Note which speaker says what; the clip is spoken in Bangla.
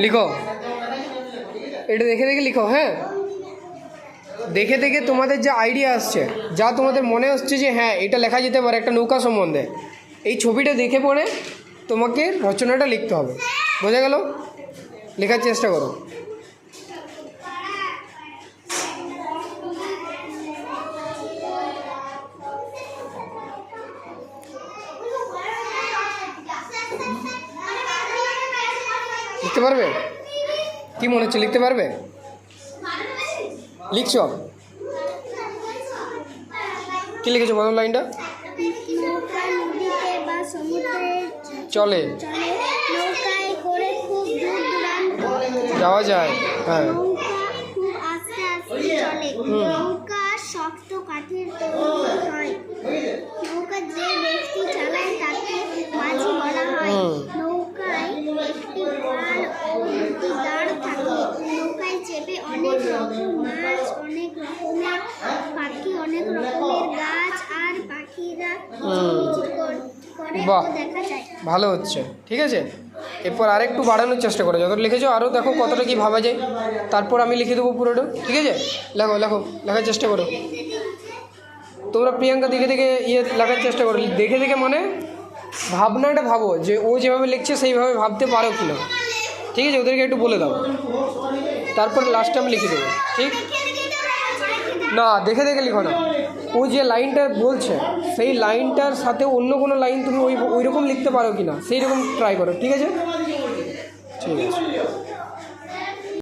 Speaker 1: লিখো, এটা দেখে দেখে লিখো। হ্যাঁ, দেখে দেখে তোমাদের যে আইডিয়া আসছে, যা তোমাদের মনে হচ্ছে যে হ্যাঁ এটা লেখা যেতে পারে একটা নৌকা সম্বন্ধে, এই ছবিটা দেখে পড়ে তোমাকে রচনাটা লিখতে হবে। বোঝা গেল? লেখার চেষ্টা করো। লিখতে পারবে? কি মনে হচ্ছে, লিখতে পারবে? লিখছ? কি লিখেছো প্রথম লাইনটা? চলে, যাওয়া যায়। হ্যাঁ,
Speaker 2: নৌকা শক্ত কাঠের তৈরি হয়। নৌকা যে ব্যক্তি চালায় তাকে মাঝি বলা হয়। নৌকায় একটি পাল ও দুটি দাঁড় থাকে। নৌকায় চেপে অনেক রকম মাছ, অনেক রকমের পাখি, অনেক রকমের গাছ আর পাখিরা করে দেখা যায়।
Speaker 1: ভালো হচ্ছে, ঠিক আছে। এরপর আরেকটু বাড়ানোর চেষ্টা করো, যতটা লিখেছো আরও দেখো কতটা কি ভাবা যায়। তারপর আমি লিখে দেবো পুরোটা, ঠিক আছে? লেখো লেখো, লেখার চেষ্টা করো। তোমরা প্রিয়াঙ্কা দেখে দেখে লেখার চেষ্টা করো। দেখে দেখে মানে ভাবনাটা ভাবো যে ও যেভাবে লিখছে সেইভাবে ভাবতে পারো কি না, ঠিক আছে? ওদেরকে একটু বলে দাও, তারপর লাস্টে আমি লিখে দেবো, ঠিক? না, দেখে দেখে লিখো না। ও যে লাইনটা বলছে সেই লাইনটার সাথে অন্য কোনো লাইন তুমি ওই রকম লিখতে পারো কি না সেই রকম ট্রাই করো, ঠিক আছে? ঠিক আছে।